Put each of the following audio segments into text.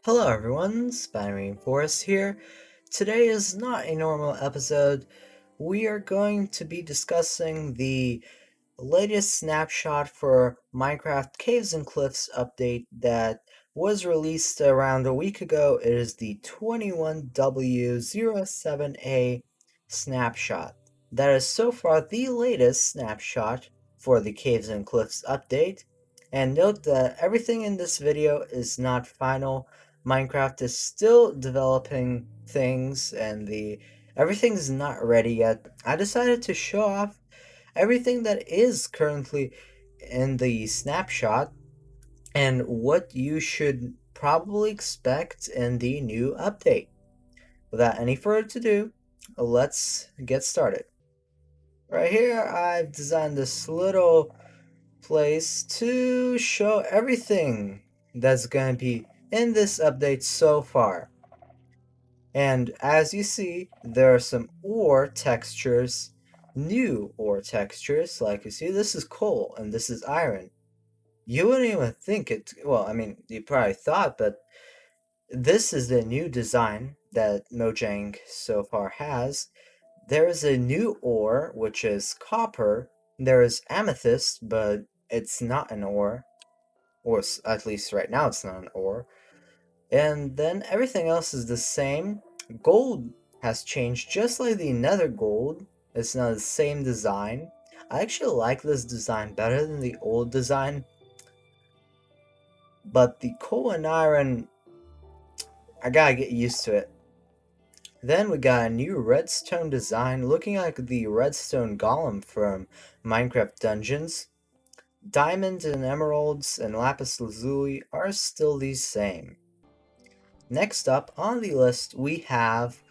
Hello everyone, Spiny Rainforest here. Today is not a normal episode. We are going to be discussing the latest snapshot for Minecraft Caves and Cliffs update that was released around a week ago. It is the 21w07a Snapshot. That is so far the latest snapshot for the Caves and Cliffs update. And note that everything in this video is not final. Minecraft is still developing things and everything is not ready yet. I decided to show off everything that is currently in the snapshot and what you should probably expect in the new update. Without any further ado, let's get started. Right here, I've designed this little place to show everything that's going to be in this update so far. And as you see, there are some ore textures, new ore textures. Like you see, this is coal and this is iron. You wouldn't even think it, well, I mean, you probably thought, but this is the new design that Mojang so far has. There is a new ore, which is copper. There is amethyst, but it's not an ore. Or at least right now it's not an ore. And then everything else is the same. Gold has changed just like the nether gold. It's not the same design. I actually like this design better than the old design. But the coal and iron, I gotta get used to it. Then we got a new redstone design looking like the redstone golem from Minecraft Dungeons. Diamonds and emeralds and lapis lazuli are still the same. Next up on the list we have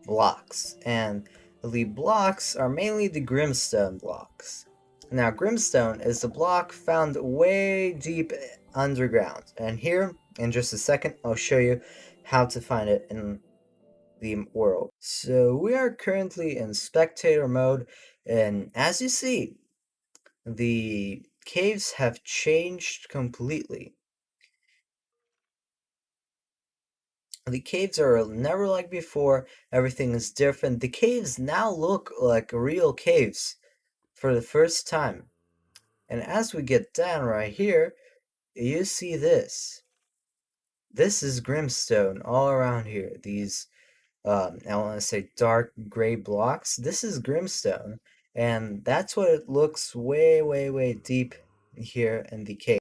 blocks, and the blocks are mainly the Grimstone blocks. Now, Grimstone is a block found way deep underground, and here, in just a second, I'll show you how to find it in the world. So, we are currently in spectator mode, and as you see, the caves have changed completely. The caves are never like before, everything is different. The caves now look like real caves for the first time. And as we get down right here, you see this. This is Grimstone all around here. These, I want to say dark gray blocks. This is Grimstone. And that's what it looks way, way, way deep here in the cave.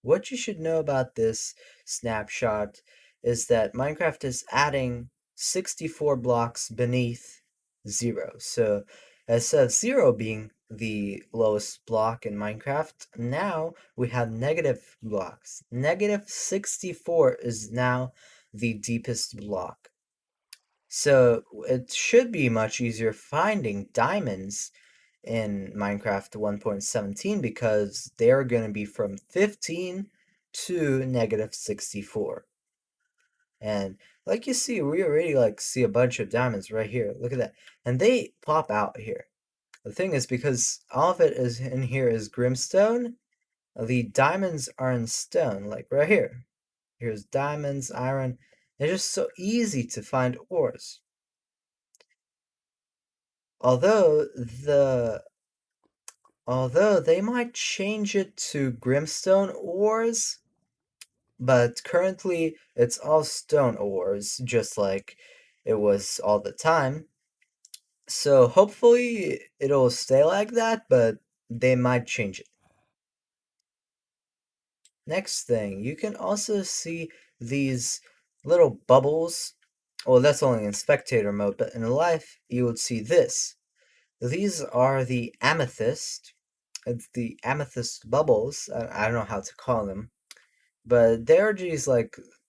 What you should know about this snapshot is that Minecraft is adding 64 blocks beneath 0. So instead of 0 being the lowest block in Minecraft, now we have negative blocks. Negative 64 is now the deepest block. So it should be much easier finding diamonds in Minecraft 1.17 because they're going to be from 15 to negative 64. And like you see, we already see a bunch of diamonds right here. Look at that. And they pop out here. The thing is, because all of it is in here is Grimstone, the diamonds are in stone, like right here. Here's diamonds, iron. They're just so easy to find ores. Although they might change it to Grimstone ores, but currently it's all stone ores, just like it was all the time. So hopefully it'll stay like that, but they might change it. Next thing, you can also see these little bubbles. Well, that's only in spectator mode, but in life you would see this. These are the amethyst. It's the amethyst bubbles. I don't know how to call them, but they're these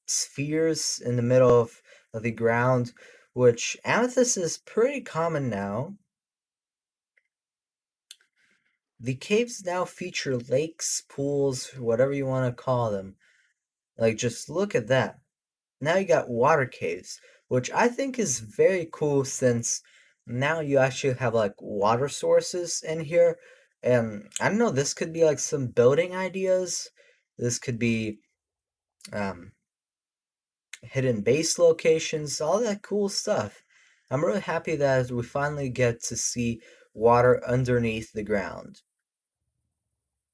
spheres in the middle of the ground, which amethyst is pretty common now. The caves now feature lakes, pools, whatever you want to call them. Like, just look at that. Now you got water caves, which I think is very cool since now you actually have water sources in here. And I don't know, this could be some building ideas. This could be um hidden base locations, all that cool stuff. I'm really happy that we finally get to see water underneath the ground.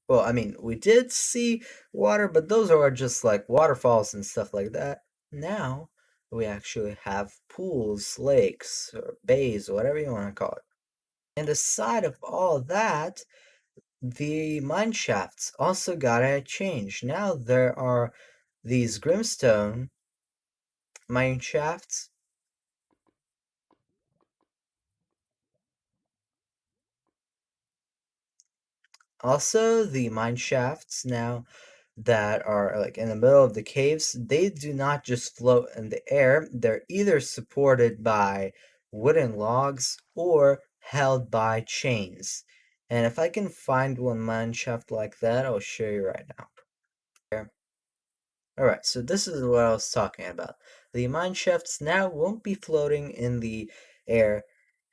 Well, I mean, we did see water, but those are just like waterfalls and stuff like that. Now we actually have pools, lakes, or bays, whatever you want to call it. And aside of all that, the mine shafts also got a change. Now there are these Grimstone mine shafts. Also, the mine shafts now that are like in the middle of the caves, they do not just float in the air. They're either supported by wooden logs or held by chains. And if I can find one mine shaft like that, I'll show you right now. Alright, so this is what I was talking about. The mine shafts now won't be floating in the air.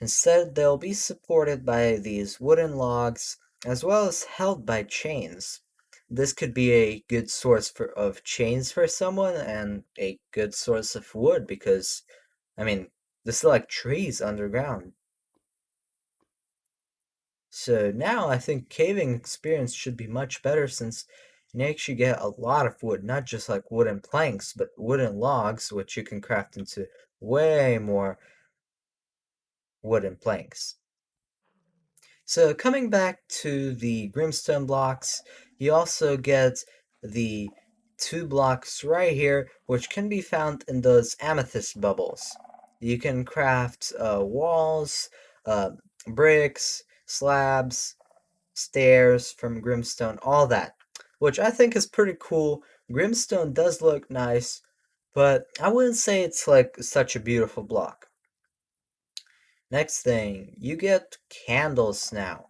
Instead, they'll be supported by these wooden logs as well as held by chains. This could be a good source of chains for someone and a good source of wood because, I mean, this is like trees underground. So now I think caving experience should be much better since you actually get a lot of wood, not just like wooden planks, but wooden logs, which you can craft into way more wooden planks. So coming back to the Grimstone blocks, you also get the two blocks right here, which can be found in those amethyst bubbles. You can craft walls, uh, bricks, slabs, stairs from Grimstone, all that, which I think is pretty cool. Grimstone does look nice, but I wouldn't say it's like such a beautiful block. Next thing, you get candles now.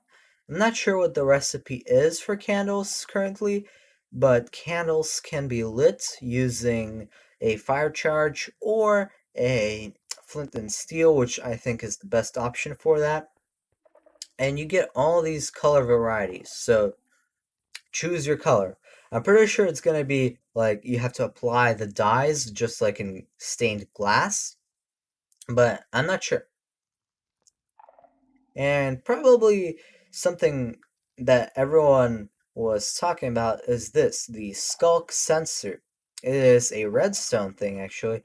I'm not sure what the recipe is for candles currently, but candles can be lit using a fire charge or a flint and steel, which I think is the best option for that. And you get all these color varieties. So choose your color. I'm pretty sure it's gonna be like you have to apply the dyes just like in stained glass, but I'm not sure. And probably something that everyone was talking about is this, the Skulk Sensor. It is a redstone thing actually.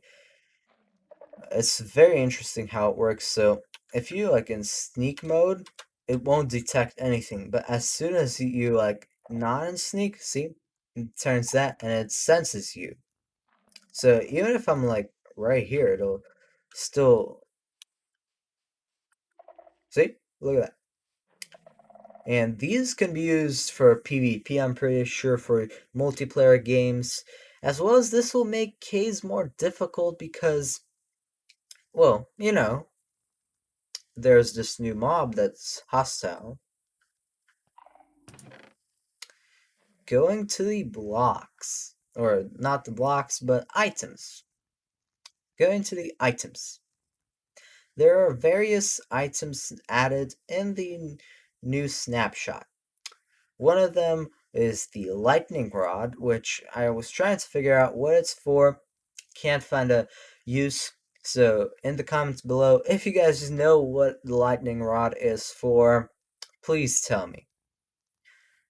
It's very interesting how it works. So if you like in sneak mode, it won't detect anything. But as soon as you like not in sneak, see, it turns that and it senses you. So even if I'm like right here, it'll still see. Look at that. And these can be used for PvP. I'm pretty sure for multiplayer games, as well as this will make caves more difficult because, well, there's this new mob that's hostile. Going to the blocks, or not the blocks, but items. Going to the items. There are various items added in the new snapshot. One of them is the lightning rod, which I was trying to figure out what it's for. Can't find a use. So in the comments below, if you guys know what the lightning rod is for, please tell me.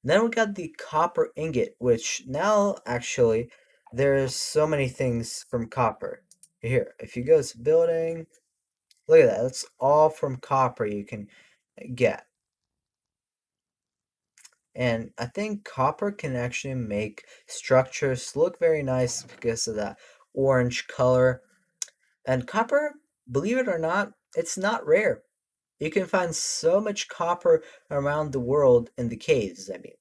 Then we got the copper ingot, which now actually there's so many things from copper. Here, if you go to building, look at that. That's all from copper you can get. And I think copper can actually make structures look very nice because of that orange color. And copper, believe it or not, it's not rare. You can find so much copper around the world in the caves. I mean,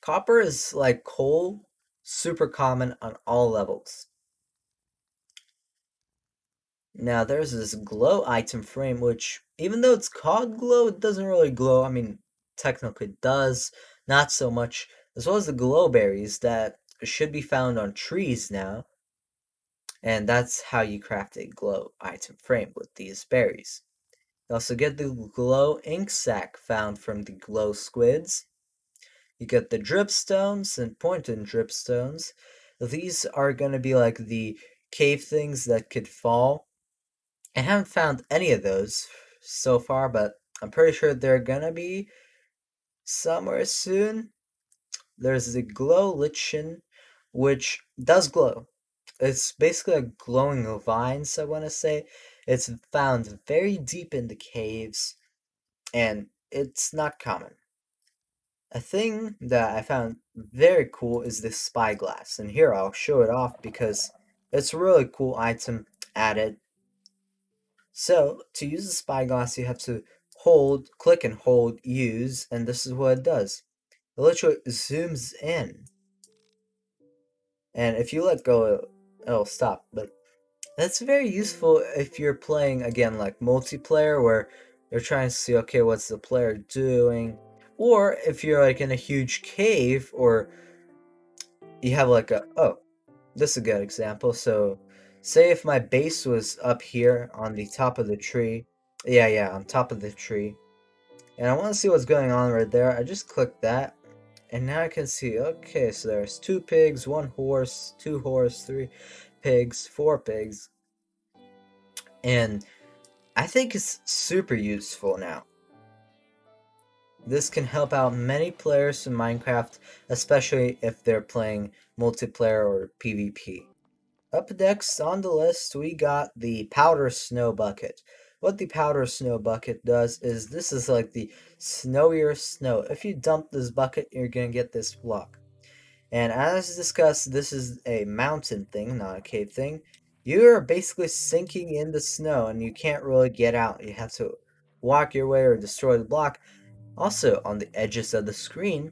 copper is like coal, super common on all levels. Now, there's this glow item frame, which, even though it's called glow, it doesn't really glow. I mean, technically it does, not so much. As well as the glow berries that should be found on trees now. And that's how you craft a glow item frame with these berries. You also get the glow ink sac found from the glow squids. You get the dripstones and pointed dripstones. These are going to be like the cave things that could fall. I haven't found any of those so far, but I'm pretty sure they're gonna be somewhere soon. There's the glow lichen, which does glow. It's basically a glowing vines, I want to say. It's found very deep in the caves, and it's not common. A thing that I found very cool is this spyglass, and here I'll show it off because it's a really cool item added. So, to use the spyglass, you have to click and hold, use, and this is what it does. It literally zooms in, and if you let go, it'll stop. But that's very useful if you're playing, again, like multiplayer, where you're trying to see, okay, what's the player doing? Or if you're like in a huge cave, or you have like this is a good example. So, say if my base was up here on the top of the tree. Yeah, on top of the tree. And I want to see what's going on right there. I just click that. And now I can see, okay, so there's 2 pigs, 1 horse, 2 horse, 3 pigs, 4 pigs. And I think it's super useful now. This can help out many players in Minecraft, especially if they're playing multiplayer or PvP. Up next on the list, we got the Powder Snow Bucket. What the Powder Snow Bucket does is this is like the snowier snow. If you dump this bucket, you're going to get this block. And as discussed, this is a mountain thing, not a cave thing. You're basically sinking in the snow and you can't really get out. You have to walk your way or destroy the block. Also, on the edges of the screen,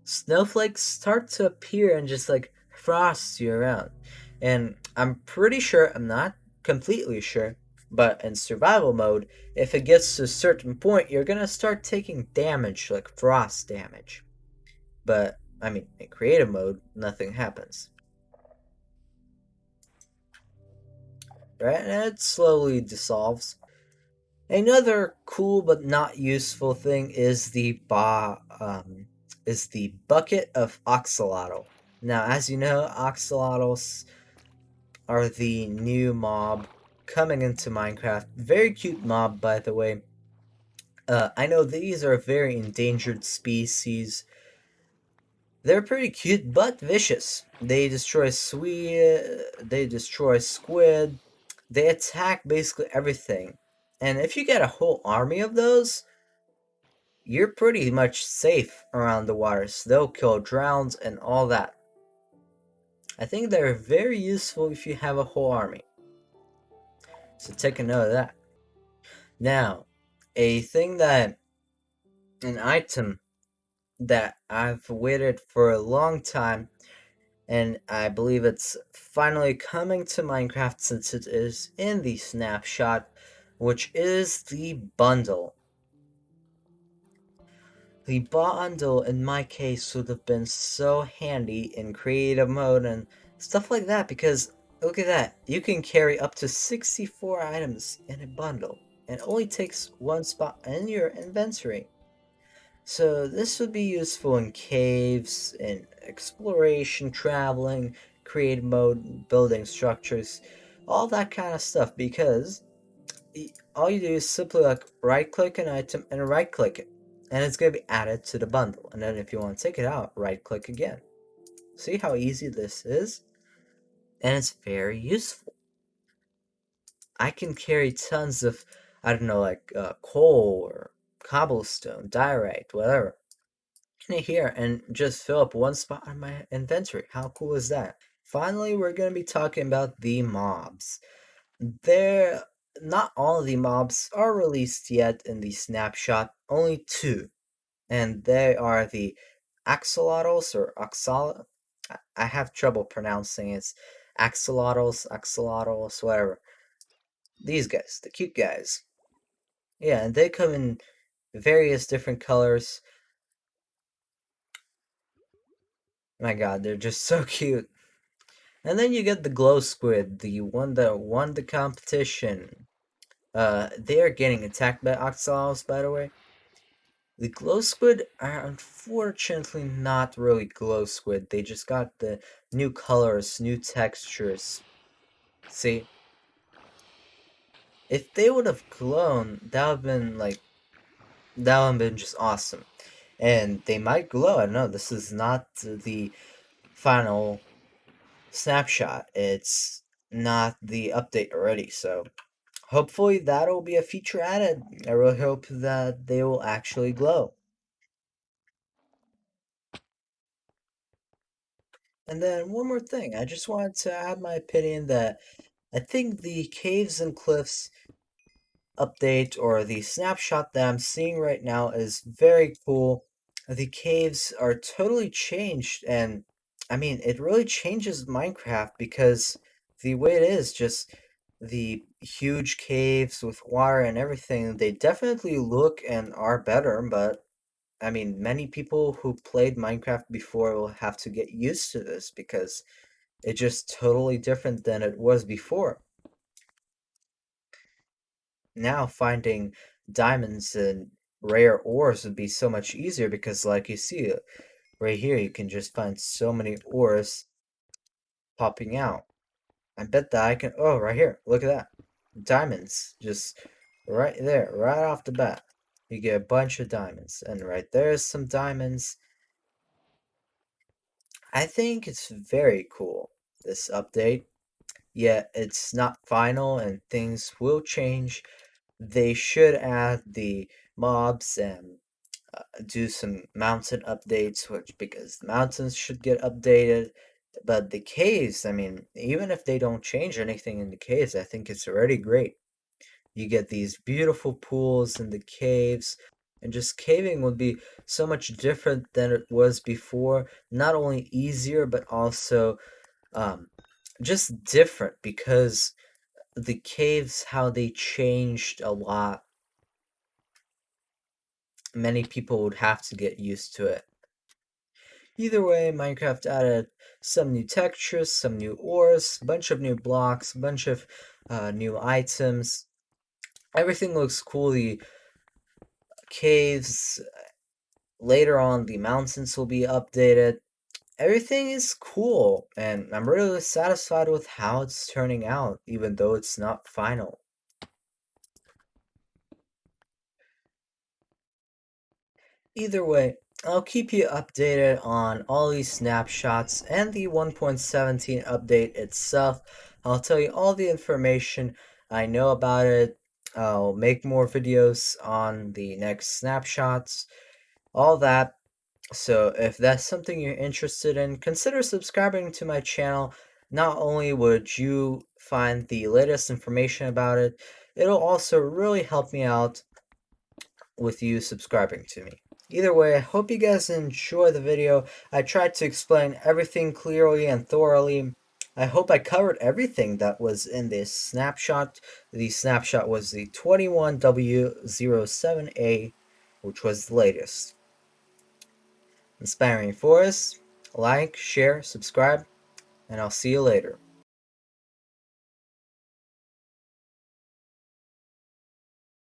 snowflakes start to appear and just like frost you around. And I'm pretty sure, I'm not completely sure, but in survival mode, if it gets to a certain point, you're gonna start taking damage, like frost damage. But, I mean, in creative mode, nothing happens. Right? And it slowly dissolves. Another cool but not useful thing is the bucket of Oxalato. Now, as you know, Oxalatos are the new mob coming into Minecraft. Very cute mob, by the way. I know these are very endangered species. They're pretty cute but vicious. They destroy squid. They attack basically everything. And if you get a whole army of those, you're pretty much safe around the waters. They'll kill drowns and all that. I think they're very useful if you have a whole army. So take a note of that. Now, a thing that an item that I've waited for a long time, and I believe it's finally coming to Minecraft since it is in the snapshot, which is the bundle. The bundle in my case would have been so handy in creative mode and stuff like that, because look at that, you can carry up to 64 items in a bundle and only takes 1 spot in your inventory. So this would be useful in caves, in exploration, traveling, creative mode, building structures, all that kind of stuff, because all you do is simply like right click an item and right click it, and it's going to be added to the bundle. And then if you want to take it out, right click again. See how easy this is? And it's very useful. I can carry tons of, I don't know, like coal or cobblestone, diorite, whatever, in here and just fill up 1 spot on my inventory. How cool is that? Finally, we're going to be talking about the mobs. They're not all of the mobs are released yet in the snapshot, only 2. And they are the axolotls or oxal. I have trouble pronouncing it. Axolotls, whatever. These guys, the cute guys. Yeah, and they come in various different colors. My god, they're just so cute. And then you get the glow squid, the one that won the competition. They are getting attacked by oxalots, by the way. The glow squid are unfortunately not really glow squid. They just got the new colors, new textures. See, if they would have glown, that would have been just awesome. And they might glow. I don't know. This is not the final snapshot. It's not the update already. So hopefully that'll be a feature added. I really hope that they will actually glow. And then one more thing. I just wanted to add my opinion that I think the caves and cliffs update or the snapshot that I'm seeing right now is very cool. The caves are totally changed, and I mean, it really changes Minecraft because the way it is, just the huge caves with water and everything, they definitely look and are better, but I mean, many people who played Minecraft before will have to get used to this because it's just totally different than it was before. Now finding diamonds and rare ores would be so much easier because like you see right here you can just find so many ores popping out. I bet that I can, oh, right here, look at that. Diamonds just right there, right off the bat. You get a bunch of diamonds, and right there's some diamonds. I think it's very cool, this update. Yet it's not final and things will change. They should add the mobs and do some mountain updates, which because the mountains should get updated. But the caves, I mean, even if they don't change anything in the caves, I think it's already great. You get these beautiful pools in the caves, and just caving would be so much different than it was before. Not only easier, but also um, just different because the caves, how they changed a lot. Many people would have to get used to it. Either way, Minecraft added some new textures, some new ores, bunch of new blocks, bunch of new items. Everything looks cool. The caves, later on, the mountains will be updated. Everything is cool, and I'm really satisfied with how it's turning out, even though it's not final. Either way, I'll keep you updated on all these snapshots and the 1.17 update itself. I'll tell you all the information I know about it. I'll make more videos on the next snapshots, all that. So if that's something you're interested in, consider subscribing to my channel. Not only would you find the latest information about it, it'll also really help me out with you subscribing to me. Either way, I hope you guys enjoy the video. I tried to explain everything clearly and thoroughly. I hope I covered everything that was in this snapshot. The snapshot was the 21w07a, which was the latest. Spiny Rainforest, like, share, subscribe, and I'll see you later.